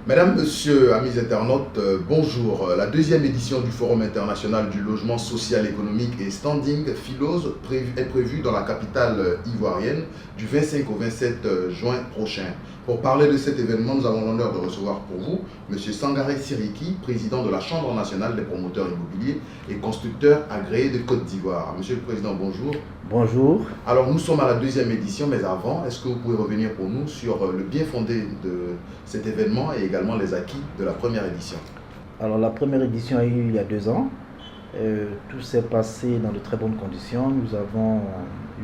Mesdames, Messieurs, amis internautes, bonjour. La deuxième édition du Forum international du logement social, économique et standing Philos est prévue dans la capitale ivoirienne du 25 au 27 juin prochain. Pour parler de cet événement, nous avons l'honneur de recevoir pour vous M. Sangaré Siriki, président de la Chambre nationale des promoteurs immobiliers et constructeurs agréés de Côte d'Ivoire. Monsieur le Président, bonjour. Bonjour. Alors nous sommes à la deuxième édition, mais avant, est-ce que vous pouvez revenir pour nous sur le bien fondé de cet événement et également les acquis de la première édition? Alors la première édition a eu il y a 2 ans. Tout s'est passé dans de très bonnes conditions. Nous avons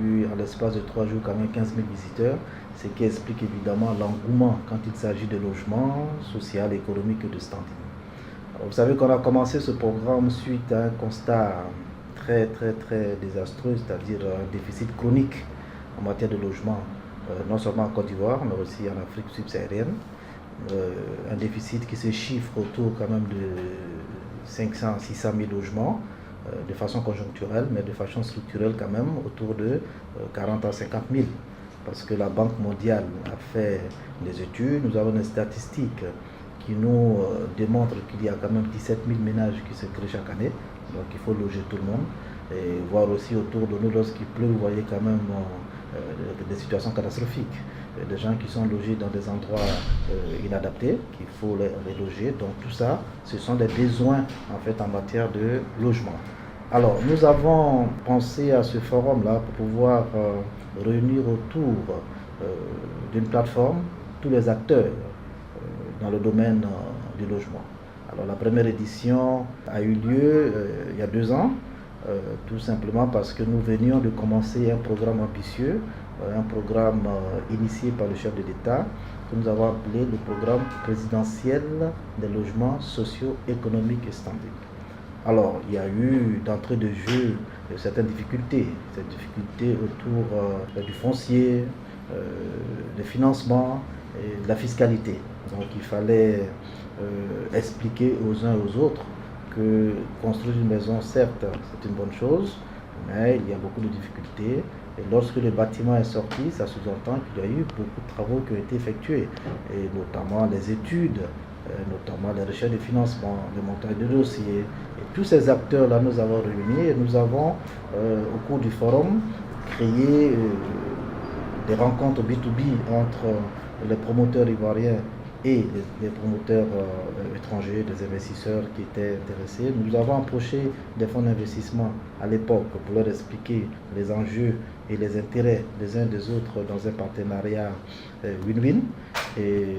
eu en l'espace de 3 jours quand même 15 000 visiteurs, ce qui explique évidemment l'engouement quand il s'agit de logement, social, économique et de standing. Alors, vous savez qu'on a commencé ce programme suite à un constat très désastreux, c'est-à-dire un déficit chronique en matière de logement, non seulement en Côte d'Ivoire, mais aussi en Afrique subsaharienne. Un déficit qui se chiffre autour quand même de 500 à 600 000 logements de façon conjoncturelle, mais de façon structurelle quand même autour de 40 à 50 000. Parce que la Banque mondiale a fait des études, nous avons des statistiques qui nous démontrent qu'il y a quand même 17 000 ménages qui se créent chaque année. Donc il faut loger tout le monde et voir aussi autour de nous lorsqu'il pleut, vous voyez quand même des situations catastrophiques. Des gens qui sont logés dans des endroits inadaptés, qu'il faut les loger. Donc tout ça, ce sont des besoins en fait en matière de logement. Alors nous avons pensé à ce forum-là pour pouvoir réunir autour d'une plateforme tous les acteurs dans le domaine du logement. Alors la première édition a eu lieu il y a 2 ans, tout simplement parce que nous venions de commencer un programme ambitieux, un programme initié par le chef de l'État, que nous avons appelé le programme présidentiel des logements sociaux, économiques et standing. Alors, il y a eu d'entrée de jeu certaines difficultés, autour du foncier, des financements et de la fiscalité. Donc, il fallait expliquer aux uns et aux autres que construire une maison, certes, c'est une bonne chose, mais il y a beaucoup de difficultés. Et lorsque le bâtiment est sorti, ça sous-entend qu'il y a eu beaucoup de travaux qui ont été effectués, et notamment les études, notamment les recherches de financement, le montage de dossiers. Et tous ces acteurs-là, nous avons réunis et nous avons, au cours du forum, créé des rencontres B2B entre les promoteurs ivoiriens et les promoteurs étrangers, des investisseurs qui étaient intéressés. Nous avons approché des fonds d'investissement à l'époque pour leur expliquer les enjeux et les intérêts des uns des autres dans un partenariat win-win. Et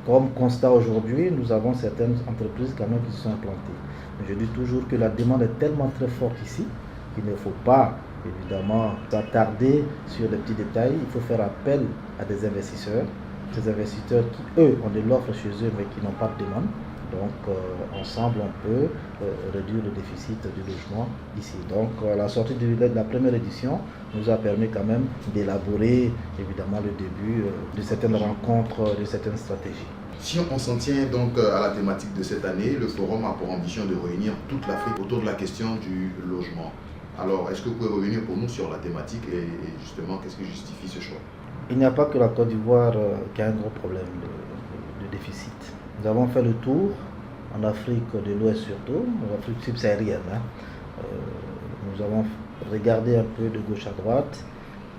comme constat aujourd'hui, nous avons certaines entreprises quand même qui se sont implantées. Je dis toujours que la demande est tellement très forte ici qu'il ne faut pas évidemment s'attarder sur les petits détails. Il faut faire appel à des investisseurs. Ces investisseurs qui, eux, ont de l'offre chez eux, mais qui n'ont pas de demande. Donc, ensemble, on peut réduire le déficit du logement ici. Donc, la sortie de la première édition nous a permis quand même d'élaborer, évidemment, le début de certaines rencontres, de certaines stratégies. Si on s'en tient donc à la thématique de cette année, le forum a pour ambition de réunir toute l'Afrique autour de la question du logement. Alors, est-ce que vous pouvez revenir pour nous sur la thématique et justement, qu'est-ce qui justifie ce choix? Il n'y a pas que la Côte d'Ivoire qui a un gros problème de déficit. Nous avons fait le tour en Afrique de l'Ouest surtout, en Afrique subsaharienne. Nous avons regardé un peu de gauche à droite,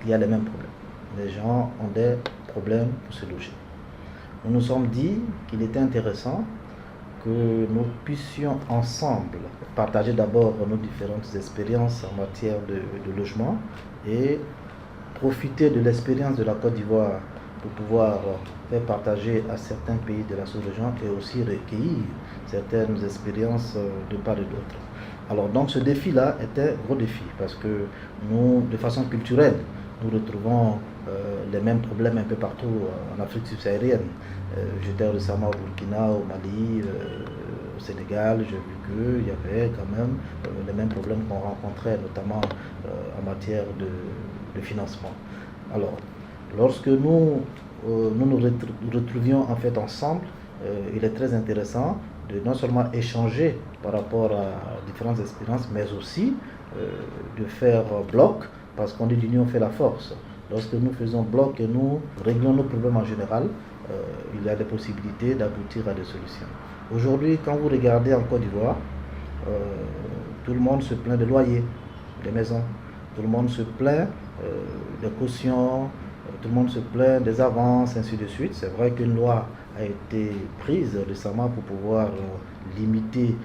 il y a les mêmes problèmes. Les gens ont des problèmes pour se loger. Nous nous sommes dit qu'il était intéressant que nous puissions ensemble partager d'abord nos différentes expériences en matière de logement et profiter de l'expérience de la Côte d'Ivoire pour pouvoir faire partager à certains pays de la sous-région et aussi recueillir certaines expériences de part et d'autre. Alors donc ce défi-là est un gros défi parce que nous, de façon culturelle, nous retrouvons les mêmes problèmes un peu partout en Afrique subsaharienne. J'étais récemment au Burkina, au Mali, au Sénégal, j'ai vu qu'il y avait quand même les mêmes problèmes qu'on rencontrait, notamment en matière de financement. Alors, lorsque nous nous retrouvions en fait ensemble, il est très intéressant de non seulement échanger par rapport à différentes expériences, mais aussi de faire bloc, parce qu'on dit l'union fait la force. lorsque nous faisons bloc et nous réglons nos problèmes en général, il y a des possibilités d'aboutir à des solutions. Aujourd'hui, quand vous regardez en Côte d'Ivoire, tout le monde se plaint des loyers, des maisons. Tout le monde se plaint des cautions, tout le monde se plaint des avances, ainsi de suite. C'est vrai qu'une loi a été prise récemment pour pouvoir limiter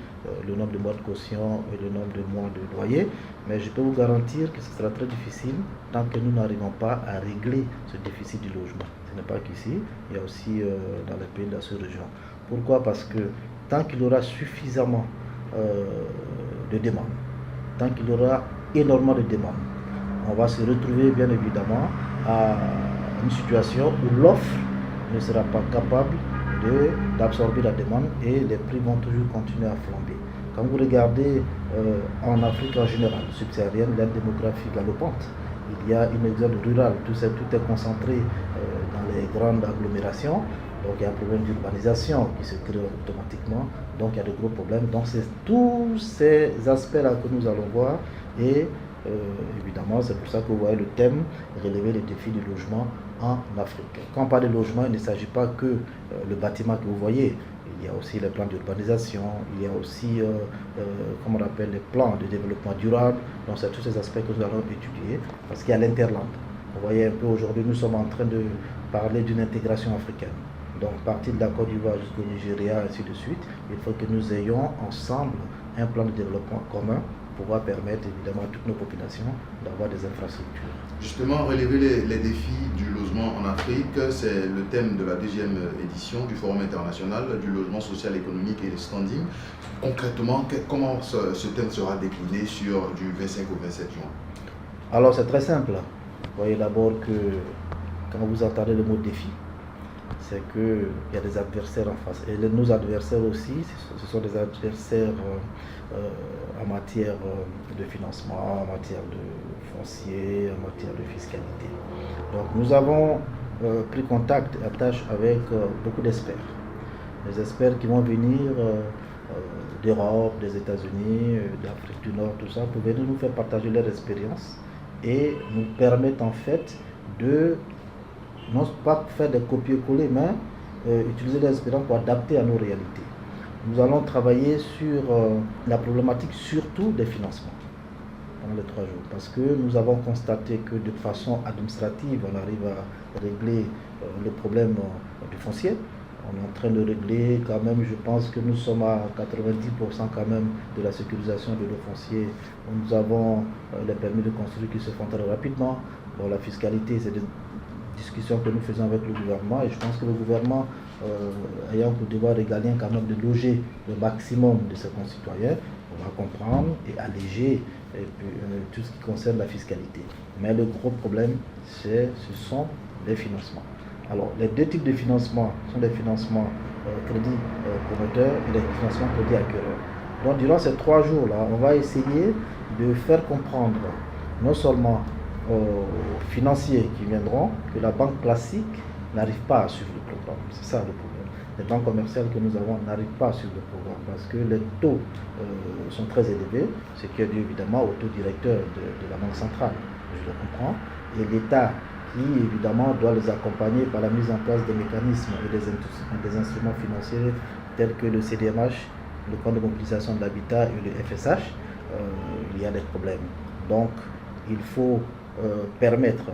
le nombre de mois de caution et le nombre de mois de loyer, mais je peux vous garantir que ce sera très difficile tant que nous n'arrivons pas à régler ce déficit du logement. Ce n'est pas qu'ici, il y a aussi dans les pays de la sous-région. Pourquoi? Parce que tant qu'il y aura suffisamment de demandes, tant qu'il y aura énormément de demandes, on va se retrouver bien évidemment à une situation où l'offre ne sera pas capable d'absorber la demande et les prix vont toujours continuer à flamber. Quand vous regardez en Afrique en général, subsaharienne, la démographie galopante, il y a une exode rurale, tout est concentré dans les grandes agglomérations, donc il y a un problème d'urbanisation qui se crée automatiquement, donc il y a de gros problèmes. Donc c'est tous ces aspects-là que nous allons voir et évidemment, c'est pour ça que vous voyez le thème relever les défis du logement en Afrique. Quand on parle de logement, il ne s'agit pas que le bâtiment que vous voyez. Il y a aussi les plans d'urbanisation, il y a aussi, comme on appelle, les plans de développement durable. Donc, c'est tous ces aspects que nous allons étudier parce qu'il y a l'interland. Vous voyez un peu aujourd'hui, nous sommes en train de parler d'une intégration africaine. Donc, partir de la Côte d'Ivoire jusqu'au Nigeria, ainsi de suite, il faut que nous ayons ensemble un plan de développement commun pour pouvoir permettre évidemment à toutes nos populations d'avoir des infrastructures. Justement, relever les défis du logement en Afrique, c'est le thème de la deuxième édition du Forum international du logement social, économique et de standing. Concrètement, comment ce thème sera décliné sur du 25 au 27 juin? Alors c'est très simple. Vous voyez d'abord que quand vous entendez le mot défi, c'est qu'il y a des adversaires en face. Et nos adversaires aussi, ce sont des adversaires en matière de financement, en matière de foncier, en matière de fiscalité. Donc nous avons pris contact et attache avec beaucoup d'experts. Des experts qui vont venir d'Europe, des États-Unis, d'Afrique du Nord, tout ça, pour venir nous faire partager leur expérience et nous permettre en fait de non pas faire des copier-coller, mais utiliser des expériences pour adapter à nos réalités. Nous allons travailler sur la problématique surtout des financements pendant les 3 jours, parce que nous avons constaté que de façon administrative, on arrive à régler le problème du foncier. On est en train de régler quand même, je pense que nous sommes à 90% quand même de la sécurisation de nos fonciers. Nous avons les permis de construire qui se font très rapidement. Bon, la fiscalité, c'est des discussions que nous faisons avec le gouvernement et je pense que le gouvernement, ayant pour devoir régalien quand même de loger le maximum de ses concitoyens, on va comprendre et alléger tout ce qui concerne la fiscalité. Mais le gros problème, ce sont les financements. Alors, les 2 types de financement sont les financements crédit promoteur et les financements crédit acquéreur. Donc, durant ces 3 jours-là, on va essayer de faire comprendre non seulement aux financiers qui viendront que la banque classique n'arrive pas à suivre le programme. C'est ça le problème. Les banques commerciales que nous avons n'arrivent pas à suivre le programme parce que les taux sont très élevés, ce qui est dû évidemment au taux directeur de la Banque centrale, je le comprends, et l'État qui évidemment doit les accompagner par la mise en place des mécanismes et des instruments financiers tels que le CDMH, le compte de mobilisation de l'habitat et le FSH, il y a des problèmes. Donc il faut permettre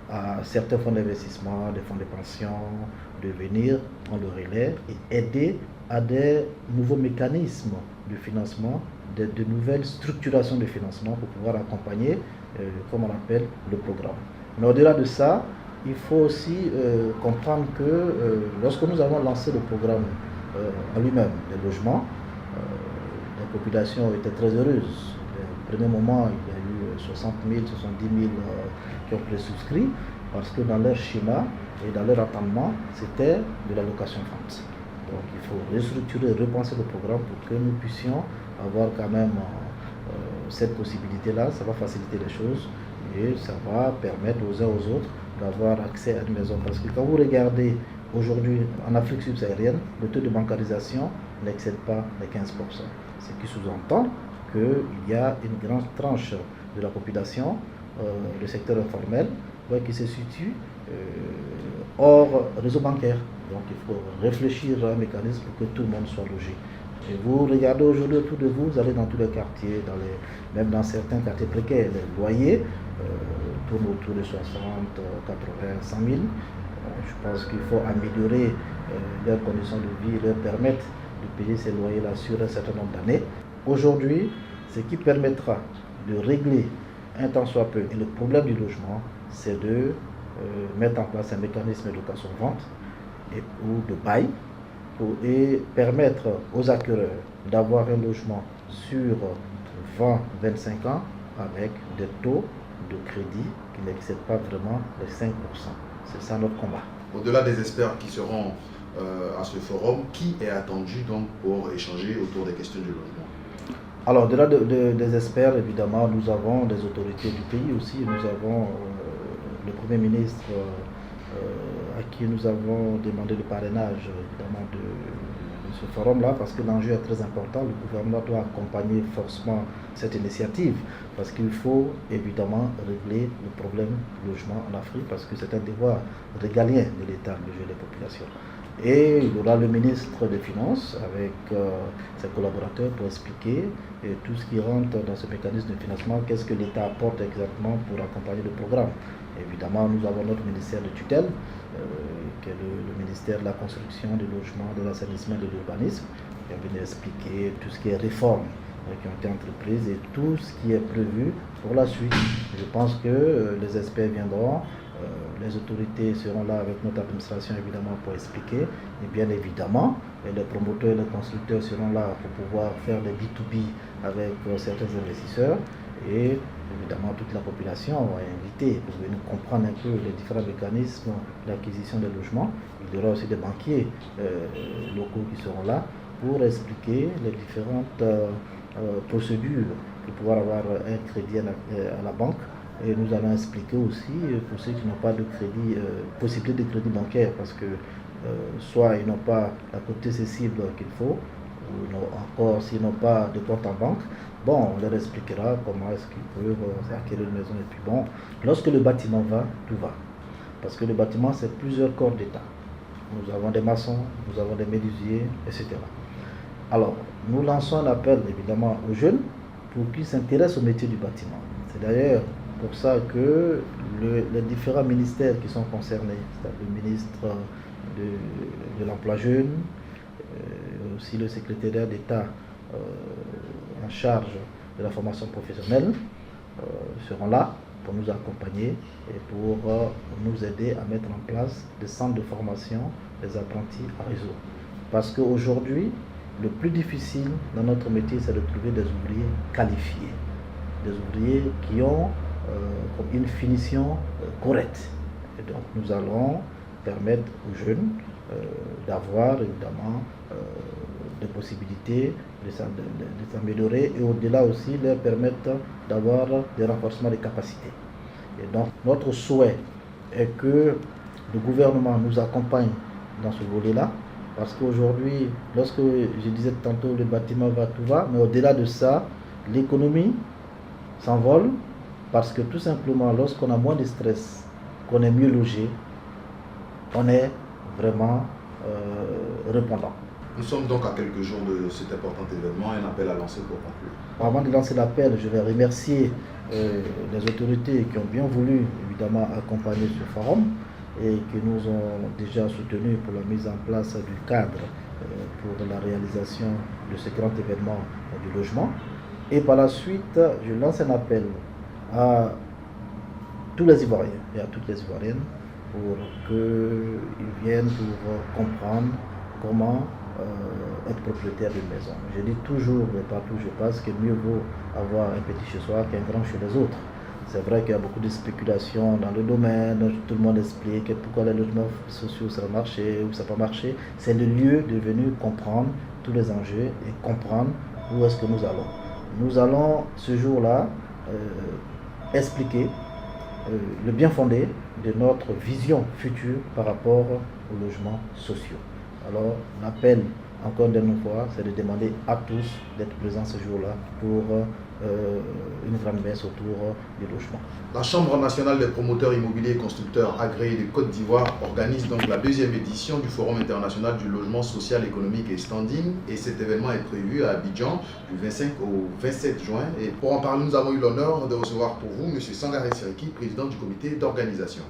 à certains fonds d'investissement, des fonds de pension, de venir en le relais et aider à des nouveaux mécanismes de financement, de nouvelles structurations de financement pour pouvoir accompagner, comme on appelle, le programme. Mais au-delà de ça, il faut aussi comprendre que lorsque nous avons lancé le programme en lui-même, les logements, la population était très heureuse. Au premier moment, il y a eu 60 000, 70 000 qui ont présouscrit parce que dans leur schéma et dans leur entendement, c'était de la location-vente. Donc il faut restructurer, repenser le programme pour que nous puissions avoir quand même cette possibilité-là. Ça va faciliter les choses et ça va permettre aux uns aux autres d'avoir accès à une maison. Parce que quand vous regardez aujourd'hui en Afrique subsaharienne, le taux de bancarisation n'excède pas les 15%. Ce qui sous-entend qu'il y a une grande tranche de la population, le secteur informel, ouais, qui se situent hors réseau bancaire. Donc il faut réfléchir à un mécanisme pour que tout le monde soit logé. Et vous regardez aujourd'hui autour de vous, vous allez dans tous les quartiers, même dans certains quartiers précaires, les loyers tournent autour de 60, 80, 100 000. Je pense qu'il faut améliorer leurs conditions de vie, leur permettre de payer ces loyers-là sur un certain nombre d'années. Aujourd'hui, ce qui permettra de régler un tant soit peu le problème du logement, c'est de mettre en place un mécanisme de location-vente ou de bail et permettre aux acquéreurs d'avoir un logement sur 20-25 ans avec des taux de crédit qui n'excèdent pas vraiment les 5%. C'est ça notre combat. Au-delà des experts qui seront à ce forum, qui est attendu donc pour échanger autour des questions du logement? Alors, au-delà des experts, évidemment, nous avons des autorités du pays aussi. Nous avons le Premier ministre à qui nous avons demandé le parrainage évidemment de ce forum-là, parce que l'enjeu est très important. Le gouvernement doit accompagner forcément cette initiative, parce qu'il faut évidemment régler le problème du logement en Afrique, parce que c'est un devoir régalien de l'État de loger les populations. Et il y aura le ministre des Finances avec ses collaborateurs pour expliquer tout ce qui rentre dans ce mécanisme de financement, qu'est-ce que l'État apporte exactement pour accompagner le programme. Évidemment, nous avons notre ministère de tutelle, qui est le ministère de la construction, du logement, de l'assainissement et de l'urbanisme, qui a venu expliquer tout ce qui est réforme qui ont été entreprises et tout ce qui est prévu pour la suite. Je pense que les experts viendront. Les autorités seront là avec notre administration évidemment pour expliquer et bien évidemment les promoteurs et les constructeurs seront là pour pouvoir faire des B2B avec certains investisseurs et évidemment toute la population est invitée pour venir comprendre un peu les différents mécanismes d'acquisition des logements. Il y aura aussi des banquiers locaux qui seront là pour expliquer les différentes procédures pour pouvoir avoir un crédit à la banque. Et nous allons expliquer aussi pour ceux qui n'ont pas de crédit, possibilité de crédit bancaire, parce que soit ils n'ont pas la quotité cessible qu'il faut, ou encore s'ils n'ont pas de compte en banque, bon, on leur expliquera comment est-ce qu'ils peuvent acquérir une maison. Et puis bon, lorsque le bâtiment va, tout va. Parce que le bâtiment, c'est plusieurs corps d'État. Nous avons des maçons, nous avons des menuisiers, etc. Alors, nous lançons un appel évidemment aux jeunes pour qu'ils s'intéressent au métier du bâtiment. C'est d'ailleurs pour ça que les différents ministères qui sont concernés, c'est-à-dire le ministre de l'emploi jeune, aussi le secrétariat d'État en charge de la formation professionnelle, seront là pour nous accompagner et pour nous aider à mettre en place des centres de formation des apprentis à réseau. Parce qu'aujourd'hui, le plus difficile dans notre métier, c'est de trouver des ouvriers qualifiés, des ouvriers qui ont une finition correcte. Et donc nous allons permettre aux jeunes d'avoir évidemment des possibilités de s'améliorer et au-delà aussi leur permettre d'avoir des renforcements des capacités. Et donc notre souhait est que le gouvernement nous accompagne dans ce volet-là, parce qu'aujourd'hui, lorsque je disais tantôt le bâtiment va, tout va, mais au-delà de ça, l'économie s'envole. Parce que tout simplement, lorsqu'on a moins de stress, qu'on est mieux logé, on est vraiment répondant. Nous sommes donc à quelques jours de cet important événement. Un appel à lancer pour conclure. Avant de lancer l'appel, je vais remercier les autorités qui ont bien voulu évidemment accompagner ce forum et qui nous ont déjà soutenus pour la mise en place du cadre pour la réalisation de ce grand événement du logement. Et par la suite, je lance un appel à tous les Ivoiriens et à toutes les Ivoiriennes pour qu'ils viennent pour comprendre comment être propriétaire d'une maison. Je dis toujours et partout où je passe que mieux vaut avoir un petit chez soi qu'un grand chez les autres. C'est vrai qu'il y a beaucoup de spéculations dans le domaine, tout le monde explique pourquoi les logements sociaux ça a marché ou ça n'a pas marché. C'est le lieu de venir comprendre tous les enjeux et comprendre où est-ce que nous allons. Nous allons ce jour-là expliquer le bien fondé de notre vision future par rapport aux logements sociaux. Alors, l'appel, encore une fois, c'est de demander à tous d'être présents ce jour-là pour une grande messe autour du logement. La Chambre nationale des promoteurs immobiliers et constructeurs agréés de Côte d'Ivoire organise donc la deuxième édition du Forum international du logement social, économique et standing. Et cet événement est prévu à Abidjan du 25 au 27 juin. Et pour en parler, nous avons eu l'honneur de recevoir pour vous M. Sangaré Seriki, président du comité d'organisation.